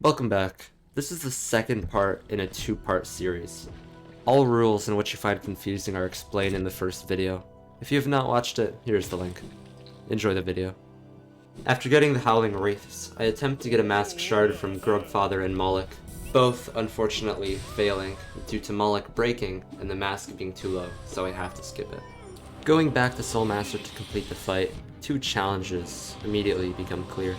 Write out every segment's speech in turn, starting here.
Welcome back. This is the second part in a two-part series. All rules and what you find confusing are explained in the first video. If you have not watched it, here's the link. Enjoy the video. After getting the Howling Wraiths, I attempt to get a mask shard from Grogfather and Moloch, both unfortunately failing due to Moloch breaking and the mask being too low, so I have to skip it. Going back to Soulmaster to complete the fight, two challenges immediately become clear.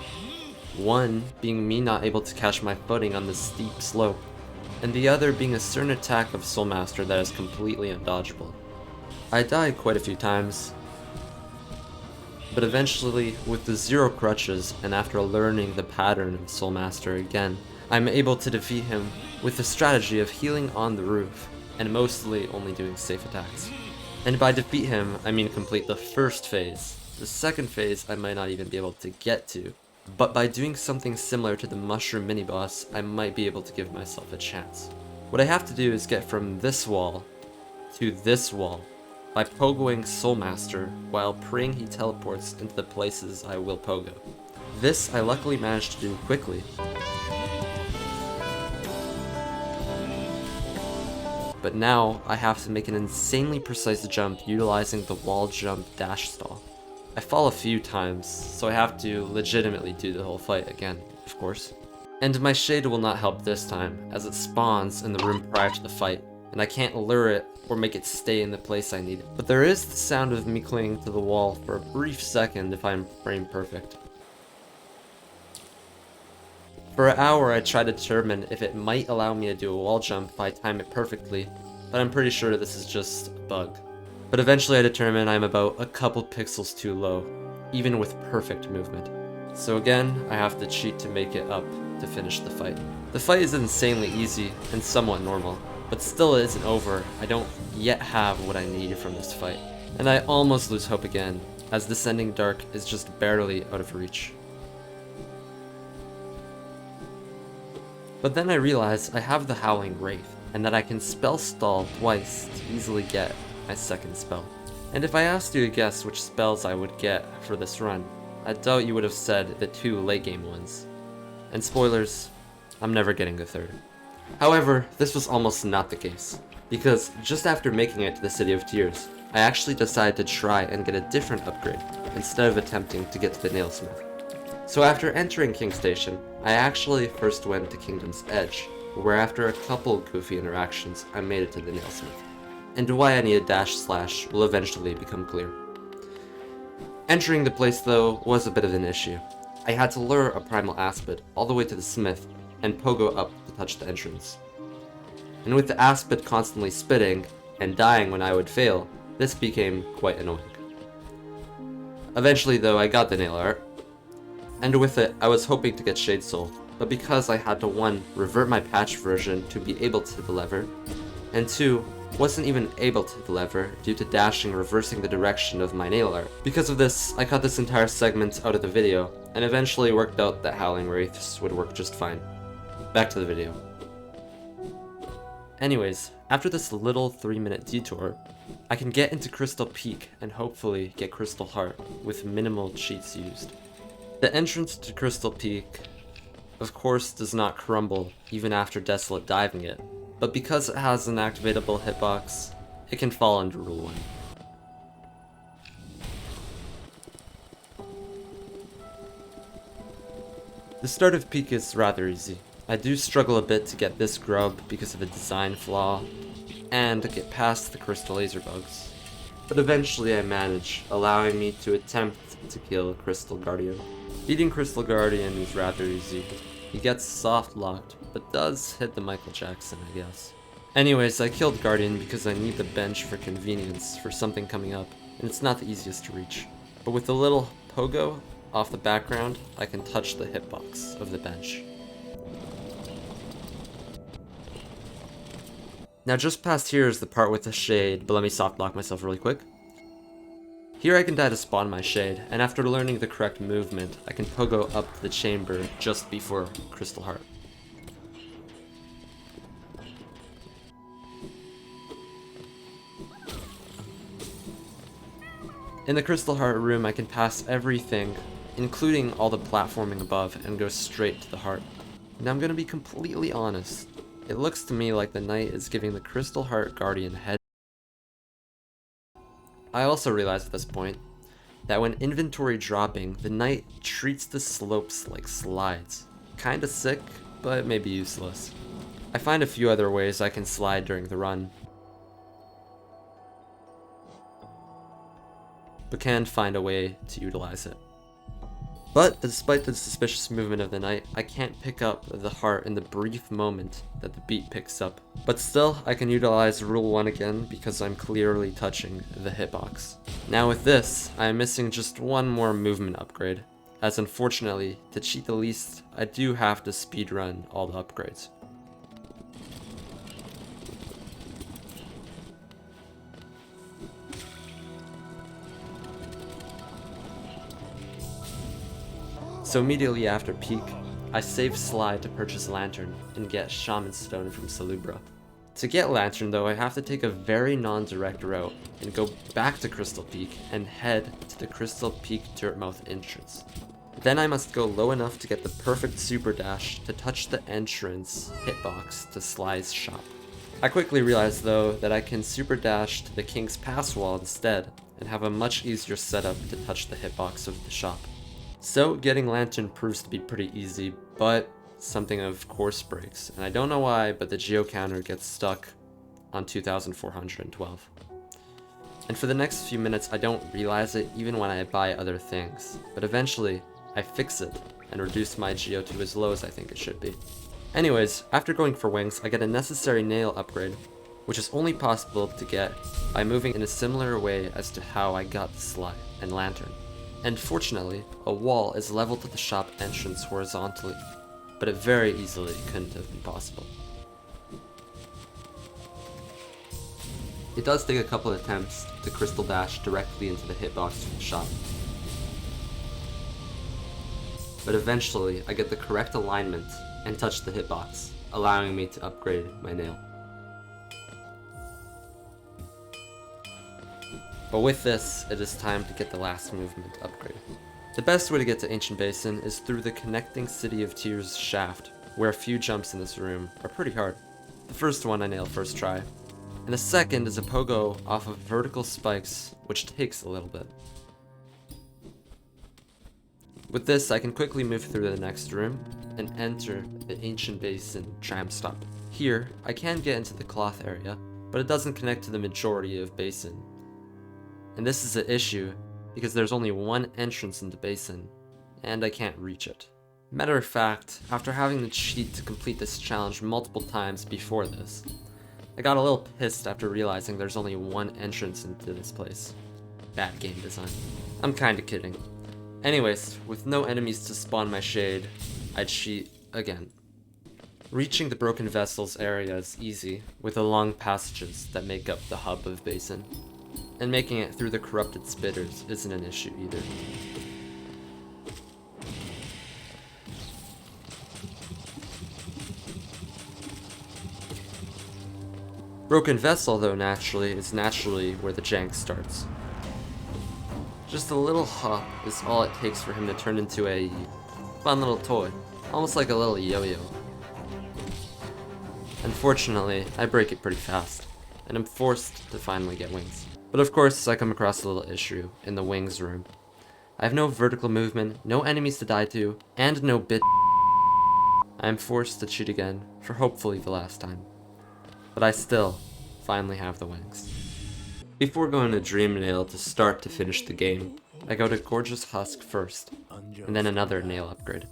One being me not able to catch my footing on the steep slope, and the other being a certain attack of Soulmaster that is completely undodgeable. I died quite a few times, but eventually, with the zero crutches and after learning the pattern of Soulmaster again, I'm able to defeat him with the strategy of healing on the roof, and mostly only doing safe attacks. And by defeat him, I mean complete the first phase. The second phase I might not even be able to get to, but by doing something similar to the mushroom mini-boss, I might be able to give myself a chance. What I have to do is get from this wall to this wall by pogoing Soulmaster while praying he teleports into the places I will pogo. This I luckily managed to do quickly, but now I have to make an insanely precise jump utilizing the wall jump dash stall. I fall a few times, so I have to legitimately do the whole fight again, of course. And my shade will not help this time, as it spawns in the room prior to the fight, and I can't lure it or make it stay in the place I need it. But there is the sound of me clinging to the wall for a brief second if I'm frame perfect. For an hour I tried to determine if it might allow me to do a wall jump if I time it perfectly, but I'm pretty sure this is just a bug. But eventually I determine I'm about a couple pixels too low, even with perfect movement. So again, I have to cheat to make it up to finish the fight. The fight is insanely easy and somewhat normal, but still it isn't over. I don't yet have what I need from this fight. And I almost lose hope again, as Descending Dark is just barely out of reach. But then I realize I have the Howling Wraith, and that I can spell stall twice to easily get my second spell. And if I asked you to guess which spells I would get for this run, I doubt you would have said the two late game ones. And spoilers, I'm never getting the third. However, this was almost not the case, because just after making it to the City of Tears, I actually decided to try and get a different upgrade, instead of attempting to get to the Nailsmith. So after entering King Station, I actually first went to Kingdom's Edge, where after a couple goofy interactions, I made it to the Nailsmith. And why I need a dash slash will eventually become clear. Entering the place though was a bit of an issue. I had to lure a primal aspid all the way to the smith and pogo up to touch the entrance. And with the aspid constantly spitting and dying when I would fail, this became quite annoying. Eventually though I got the nail art, and with it I was hoping to get Shade Soul, but because I had to 1. Revert my patch version to be able to hit the lever, and 2. Wasn't even able to hit the lever due to dashing reversing the direction of my nail art. Because of this, I cut this entire segment out of the video, and eventually worked out that Howling Wraiths would work just fine. Back to the video. Anyways, after this little 3-minute detour, I can get into Crystal Peak and hopefully get Crystal Heart with minimal cheats used. The entrance to Crystal Peak, of course, does not crumble even after Desolate diving it, but because it has an activatable hitbox, it can fall under Rule 1. The start of Peak is rather easy. I do struggle a bit to get this grub because of a design flaw, and get past the crystal laser bugs. But eventually I manage, allowing me to attempt to kill Crystal Guardian. Beating Crystal Guardian is rather easy. He gets soft locked, but does hit the Michael Jackson, I guess. Anyways, I killed Guardian because I need the bench for convenience for something coming up, and it's not the easiest to reach. But with a little pogo off the background, I can touch the hitbox of the bench. Now just past here is the part with the shade, but let me soft lock myself really quick. Here I can die to spawn my shade, and after learning the correct movement, I can pogo up the chamber just before Crystal Heart. In the Crystal Heart room, I can pass everything including all the platforming above, and go straight to the heart. Now I'm gonna be completely honest. It looks to me like the knight is giving the Crystal Heart Guardian head. I also realized at this point that when inventory dropping, the knight treats the slopes like slides. Kinda sick, but maybe useless. I find a few other ways I can slide during the run, but can find a way to utilize it. But despite the suspicious movement of the knight, I can't pick up the heart in the brief moment that the beat picks up. But still, I can utilize Rule 1 again because I'm clearly touching the hitbox. Now with this, I am missing just one more movement upgrade, as unfortunately, to cheat the least, I do have to speedrun all the upgrades. So immediately after peak, I save Slide to purchase Lantern and get Shaman Stone from Salubra. To get Lantern though, I have to take a very non-direct route and go back to Crystal Peak and head to the Crystal Peak Dirtmouth entrance. Then I must go low enough to get the perfect super dash to touch the entrance hitbox to Sly's shop. I quickly realized though that I can super dash to the King's Pass wall instead and have a much easier setup to touch the hitbox of the shop. So getting Lantern proves to be pretty easy, but something of course breaks, and I don't know why, but the geo counter gets stuck on 2412. And for the next few minutes I don't realize it even when I buy other things, but eventually I fix it and reduce my geo to as low as I think it should be. Anyways, after going for wings, I get a necessary nail upgrade, which is only possible to get by moving in a similar way as to how I got the Sly and Lantern. And fortunately, a wall is leveled to the shop entrance horizontally, but it very easily couldn't have been possible. It does take a couple attempts to crystal dash directly into the hitbox from the shop, but eventually I get the correct alignment and touch the hitbox, allowing me to upgrade my nail. But with this, it is time to get the last movement upgrade. The best way to get to Ancient Basin is through the connecting City of Tears shaft, where a few jumps in this room are pretty hard. The first one I nail first try, and the second is a pogo off of vertical spikes, which takes a little bit. With this, I can quickly move through the next room and enter the Ancient Basin tram stop. Here, I can get into the cloth area, but it doesn't connect to the majority of Basin. And this is an issue because there's only one entrance into Basin, and I can't reach it. Matter of fact, after having to cheat to complete this challenge multiple times before this, I got a little pissed after realizing there's only one entrance into this place. Bad game design. I'm kinda kidding. Anyways, with no enemies to spawn my shade, I cheat again. Reaching the Broken Vessels area is easy, with the long passages that make up the hub of Basin. And making it through the corrupted spitters isn't an issue either. Broken Vessel, though, is naturally where the jank starts. Just a little hop is all it takes for him to turn into a fun little toy, almost like a little yo-yo. Unfortunately, I break it pretty fast, and I'm forced to finally get wings. But of course, I come across a little issue in the wings room. I have no vertical movement, no enemies to die to, and no bit. I am forced to cheat again, for hopefully the last time. But I still finally have the wings. Before going to Dream Nail to start to finish the game, I go to Gorgeous Husk first, and then another nail upgrade.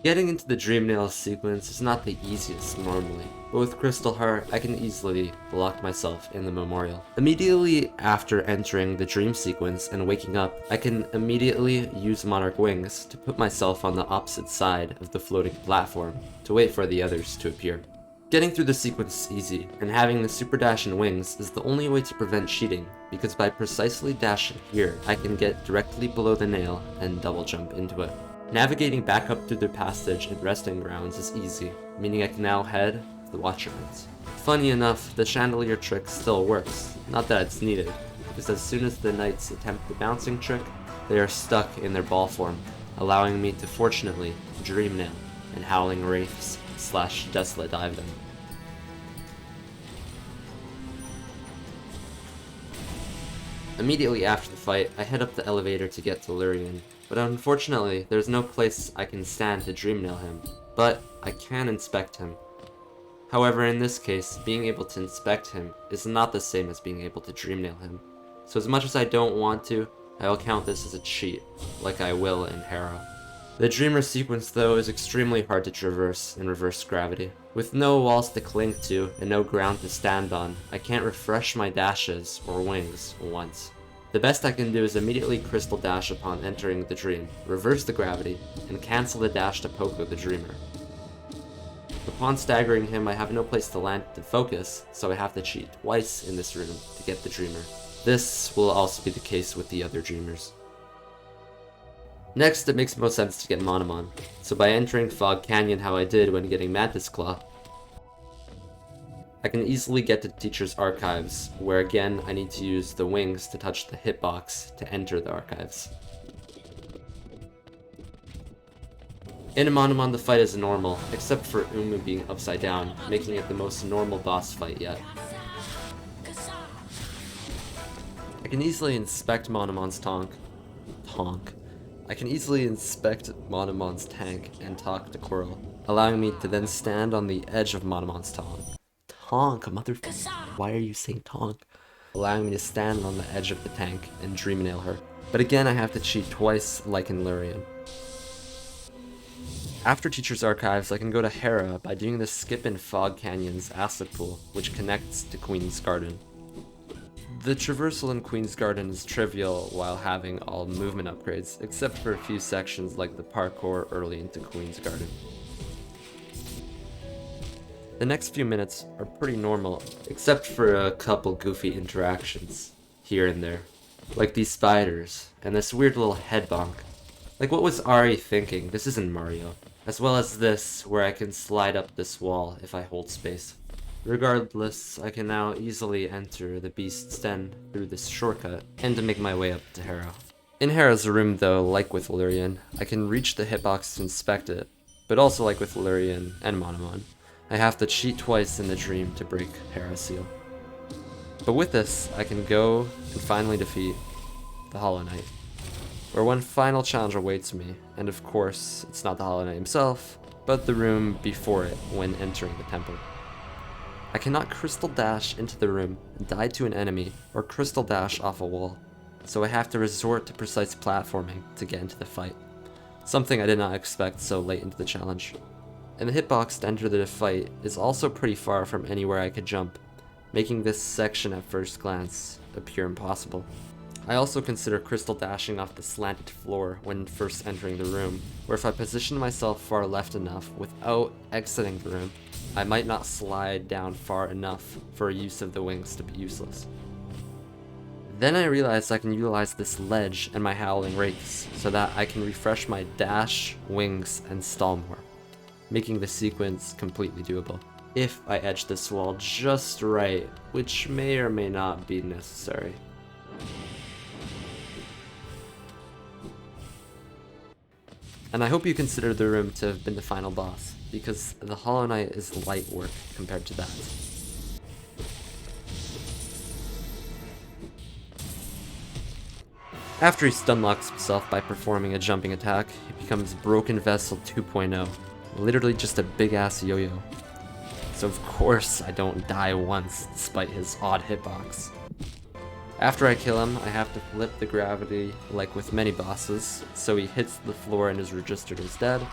Getting into the Dream Nail sequence is not the easiest normally, but with Crystal Heart, I can easily lock myself in the memorial. Immediately after entering the dream sequence and waking up, I can immediately use Monarch Wings to put myself on the opposite side of the floating platform to wait for the others to appear. Getting through the sequence is easy, and having the super dash and wings is the only way to prevent cheating, because by precisely dashing here, I can get directly below the nail and double jump into it. Navigating back up through the passage and resting grounds is easy, meaning I can now head to the Watcher Ruins. Funny enough, the chandelier trick still works, not that it's needed, because as soon as the knights attempt the bouncing trick, they are stuck in their ball form, allowing me to fortunately Dream Nail and Howling Wraiths / Desolate Dive them. Immediately after the fight, I head up the elevator to get to Lurien, but unfortunately, there's no place I can stand to Dreamnail him, but I can inspect him. However, in this case, being able to inspect him is not the same as being able to Dreamnail him, so as much as I don't want to, I will count this as a cheat, like I will in Hera. The Dreamer sequence, though, is extremely hard to traverse in reverse gravity. With no walls to cling to and no ground to stand on, I can't refresh my dashes or wings once. The best I can do is immediately crystal dash upon entering the dream, reverse the gravity, and cancel the dash to Poco the Dreamer. Upon staggering him, I have no place to land to focus, so I have to cheat twice in this room to get the Dreamer. This will also be the case with the other Dreamers. Next, it makes most sense to get Monomon, so by entering Fog Canyon how I did when getting Mantis Claw, I can easily get to the Teacher's archives, where again I need to use the wings to touch the hitbox to enter the archives. In Monomon the fight is normal, except for Umu being upside down, making it the most normal boss fight yet. I can easily inspect Monomon's I can easily inspect Monomon's tank and talk to Quirrell, allowing me to then stand on the edge of Monomon's why are you saying tonk? Allowing me to stand on the edge of the tank and Dreamnail her. But again, I have to cheat twice like in Lurien. After Teacher's Archives, I can go to Hera by doing the skip in Fog Canyon's acid pool, which connects to Queen's Garden. The traversal in Queen's Garden is trivial while having all movement upgrades, except for a few sections like the parkour early into Queen's Garden. The next few minutes are pretty normal, except for a couple goofy interactions, here and there. Like these spiders, and this weird little head bonk. Like what was Ari thinking? This isn't Mario. As well as this, where I can slide up this wall if I hold space. Regardless, I can now easily enter the Beast's Den through this shortcut, and to make my way up to Hera. In Hera's room though, like with Lurien, I can reach the hitbox to inspect it, but also like with Lurien and Monomon, I have to cheat twice in the dream to break Hera's seal. But with this, I can go and finally defeat the Hollow Knight, where one final challenge awaits me, and of course, it's not the Hollow Knight himself, but the room before it when entering the temple. I cannot crystal dash into the room and die to an enemy, or crystal dash off a wall, so I have to resort to precise platforming to get into the fight. Something I did not expect so late into the challenge. And the hitbox to enter the fight is also pretty far from anywhere I could jump, making this section at first glance appear impossible. I also consider crystal dashing off the slanted floor when first entering the room, where if I position myself far left enough without exiting the room, I might not slide down far enough for use of the wings to be useless. Then I realized I can utilize this ledge and my Howling Wraiths so that I can refresh my dash, wings, and stall more, making the sequence completely doable. If I edge this wall just right, which may or may not be necessary. And I hope you consider the room to have been the final boss, because the Hollow Knight is light work compared to that. After he stunlocks himself by performing a jumping attack, he becomes Broken Vessel 2.0, literally just a big ass yo-yo. So of course I don't die once despite his odd hitbox. After I kill him, I have to flip the gravity like with many bosses, so he hits the floor and is registered as dead,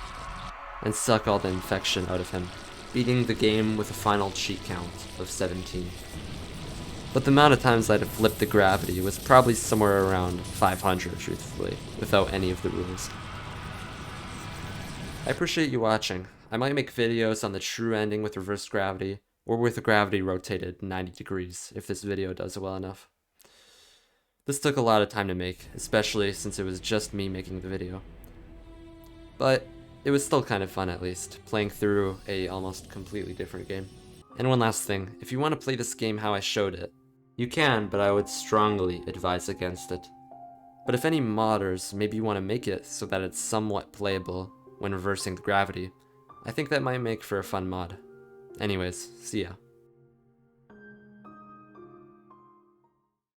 and suck all the infection out of him, beating the game with a final cheat count of 17. But the amount of times I had to flip the gravity was probably somewhere around 500, truthfully, without any of the rules. I appreciate you watching. I might make videos on the true ending with reverse gravity, or with the gravity rotated 90 degrees, if this video does well enough. This took a lot of time to make, especially since it was just me making the video. But it was still kind of fun at least, playing through a almost completely different game. And one last thing, if you want to play this game how I showed it, you can, but I would strongly advise against it. But if any modders maybe want to make it so that it's somewhat playable when reversing the gravity, I think that might make for a fun mod. Anyways, see ya.